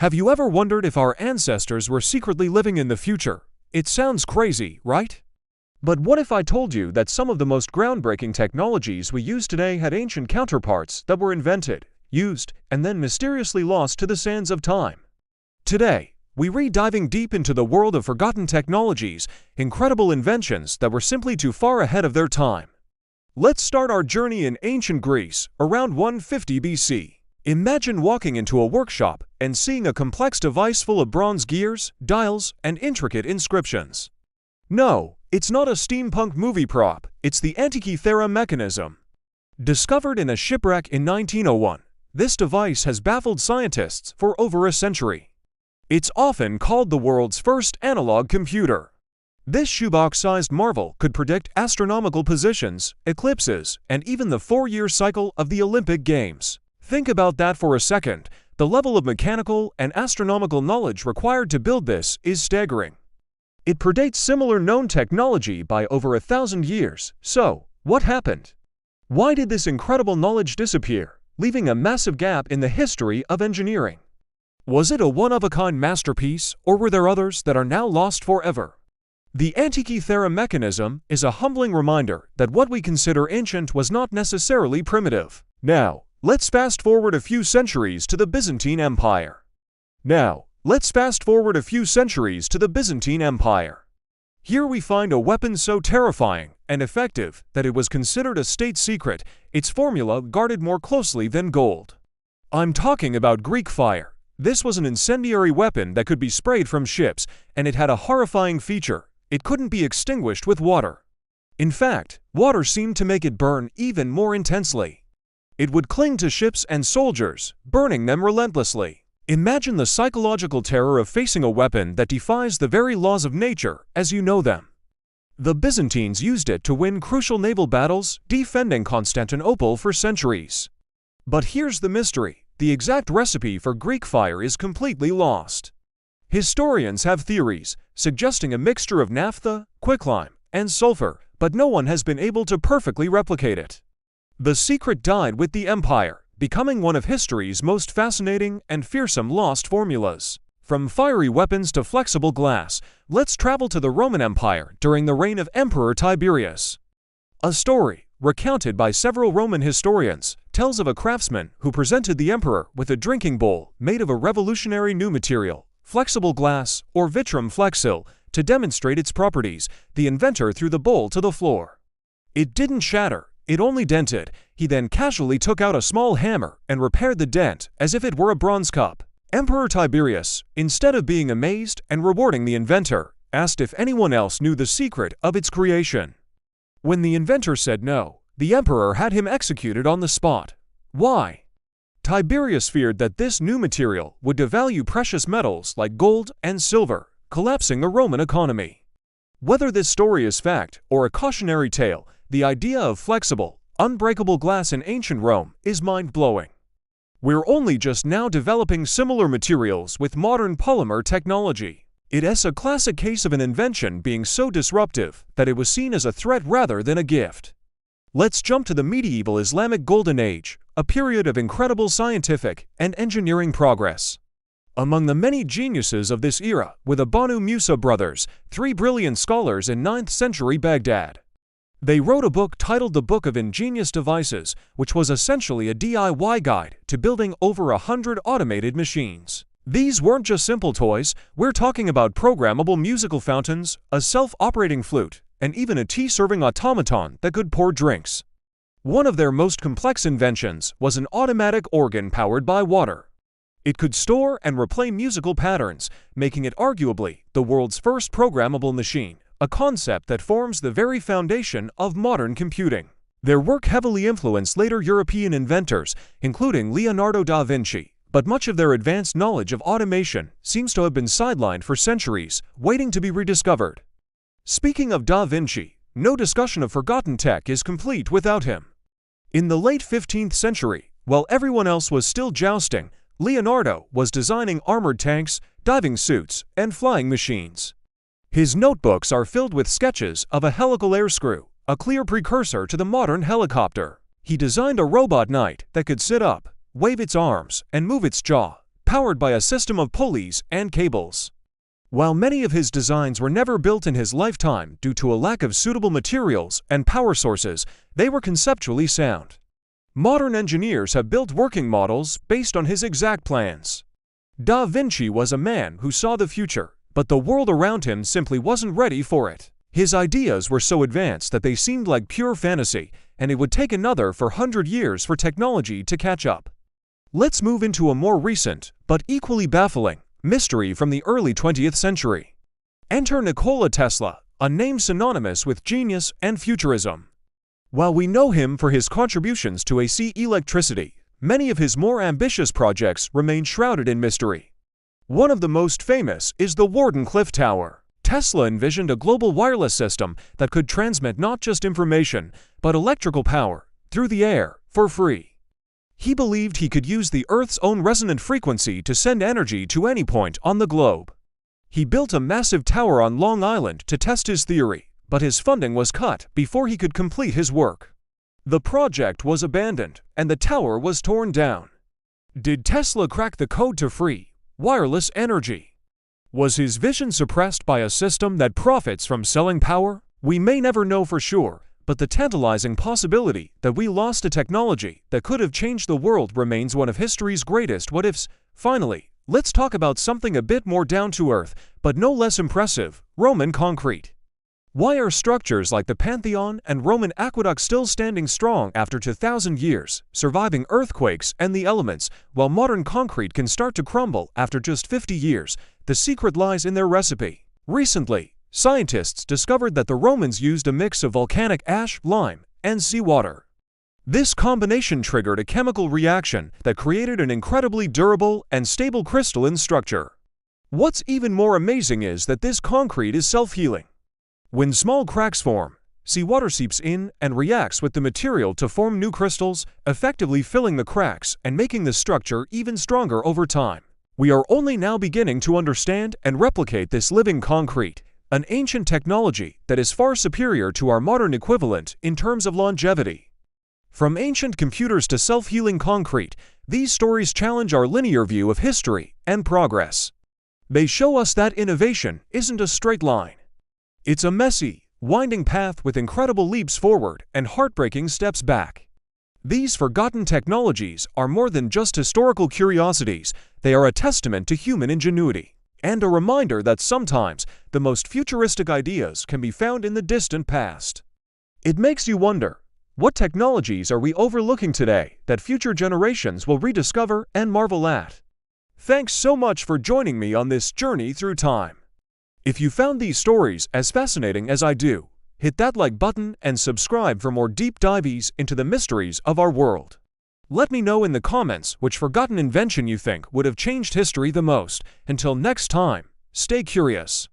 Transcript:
Have you ever wondered if our ancestors were secretly living in the future? It sounds crazy, right? But what if I told you that some of the most groundbreaking technologies we use today had ancient counterparts that were invented, used, and then mysteriously lost to the sands of time? Today, we diving deep into the world of forgotten technologies, incredible inventions that were simply too far ahead of their time. Let's start our journey in ancient Greece, around 150 BC. Imagine walking into a workshop and seeing a complex device full of bronze gears, dials, and intricate inscriptions. No, it's not a steampunk movie prop, it's the Antikythera mechanism. Discovered in a shipwreck in 1901, this device has baffled scientists for over a century. It's often called the world's first analog computer. This shoebox-sized marvel could predict astronomical positions, eclipses, and even the four-year cycle of the Olympic Games. Think about that for a second. The level of mechanical and astronomical knowledge required to build this is staggering. It predates similar known technology by over 1,000 years. So, what happened? Why did this incredible knowledge disappear, leaving a massive gap in the history of engineering? Was it a one-of-a-kind masterpiece, or were there others that are now lost forever? The Antikythera mechanism is a humbling reminder that what we consider ancient was not necessarily primitive. Now, let's fast forward a few centuries to the Byzantine Empire. Here we find a weapon so terrifying and effective that it was considered a state secret, its formula guarded more closely than gold. I'm talking about Greek fire. This was an incendiary weapon that could be sprayed from ships, and it had a horrifying feature: it couldn't be extinguished with water. In fact, water seemed to make it burn even more intensely. It would cling to ships and soldiers, burning them relentlessly. Imagine the psychological terror of facing a weapon that defies the very laws of nature as you know them. The Byzantines used it to win crucial naval battles, defending Constantinople for centuries. But here's the mystery: the exact recipe for Greek fire is completely lost. Historians have theories suggesting a mixture of naphtha, quicklime, and sulfur, but no one has been able to perfectly replicate it. The secret died with the empire, becoming one of history's most fascinating and fearsome lost formulas. From fiery weapons to flexible glass, let's travel to the Roman Empire during the reign of Emperor Tiberius. A story, recounted by several Roman historians, tells of a craftsman who presented the emperor with a drinking bowl made of a revolutionary new material, flexible glass, or vitrum flexile, to demonstrate its properties. The inventor threw the bowl to the floor. It didn't shatter, it only dented. He then casually took out a small hammer and repaired the dent as if it were a bronze cup. Emperor Tiberius, instead of being amazed and rewarding the inventor, asked if anyone else knew the secret of its creation. When the inventor said no, the emperor had him executed on the spot. Why? Tiberius feared that this new material would devalue precious metals like gold and silver, collapsing the Roman economy. Whether this story is fact or a cautionary tale, the idea of flexible, unbreakable glass in ancient Rome is mind-blowing. We're only just now developing similar materials with modern polymer technology. It is a classic case of an invention being so disruptive that it was seen as a threat rather than a gift. Let's jump to the medieval Islamic Golden Age, a period of incredible scientific and engineering progress. Among the many geniuses of this era were the Banu Musa brothers, three brilliant scholars in 9th century Baghdad. They wrote a book titled The Book of Ingenious Devices, which was essentially a DIY guide to building over 100 automated machines. These weren't just simple toys. We're talking about programmable musical fountains, a self-operating flute, and even a tea-serving automaton that could pour drinks. One of their most complex inventions was an automatic organ powered by water. It could store and replay musical patterns, making it arguably the world's first programmable machine, a concept that forms the very foundation of modern computing. Their work heavily influenced later European inventors, including Leonardo da Vinci, but much of their advanced knowledge of automation seems to have been sidelined for centuries, waiting to be rediscovered. Speaking of Da Vinci, no discussion of forgotten tech is complete without him. In the late 15th century, while everyone else was still jousting, Leonardo was designing armored tanks, diving suits, and flying machines. His notebooks are filled with sketches of a helical air screw, a clear precursor to the modern helicopter. He designed a robot knight that could sit up, wave its arms, and move its jaw, powered by a system of pulleys and cables. While many of his designs were never built in his lifetime due to a lack of suitable materials and power sources, they were conceptually sound. Modern engineers have built working models based on his exact plans. Da Vinci was a man who saw the future, but the world around him simply wasn't ready for it. His ideas were so advanced that they seemed like pure fantasy, and it would take another 400 years for technology to catch up. Let's move into a more recent, but equally baffling, mystery from the early 20th century. Enter Nikola Tesla, a name synonymous with genius and futurism. While we know him for his contributions to AC electricity, many of his more ambitious projects remain shrouded in mystery. One of the most famous is the Wardenclyffe Tower. Tesla envisioned a global wireless system that could transmit not just information, but electrical power, through the air, for free. He believed he could use the Earth's own resonant frequency to send energy to any point on the globe. He built a massive tower on Long Island to test his theory, but his funding was cut before he could complete his work. The project was abandoned, and the tower was torn down. Did Tesla crack the code to free wireless energy? Was his vision suppressed by a system that profits from selling power? We may never know for sure, but the tantalizing possibility that we lost a technology that could have changed the world remains one of history's greatest what-ifs. Finally, let's talk about something a bit more down-to-earth, but no less impressive: Roman concrete. Why are structures like the Pantheon and Roman aqueducts still standing strong after 2,000 years, surviving earthquakes and the elements, while modern concrete can start to crumble after just 50 years? The secret lies in their recipe. Recently, scientists discovered that the Romans used a mix of volcanic ash, lime, and seawater. This combination triggered a chemical reaction that created an incredibly durable and stable crystalline structure. What's even more amazing is that this concrete is self-healing. When small cracks form, seawater seeps in and reacts with the material to form new crystals, effectively filling the cracks and making the structure even stronger over time. We are only now beginning to understand and replicate this living concrete, an ancient technology that is far superior to our modern equivalent in terms of longevity. From ancient computers to self-healing concrete, these stories challenge our linear view of history and progress. They show us that innovation isn't a straight line. It's a messy, winding path with incredible leaps forward and heartbreaking steps back. These forgotten technologies are more than just historical curiosities. They are a testament to human ingenuity, and a reminder that sometimes the most futuristic ideas can be found in the distant past. It makes you wonder, what technologies are we overlooking today that future generations will rediscover and marvel at? Thanks so much for joining me on this journey through time. If you found these stories as fascinating as I do, hit that like button and subscribe for more deep dives into the mysteries of our world. Let me know in the comments which forgotten invention you think would have changed history the most. Until next time, stay curious.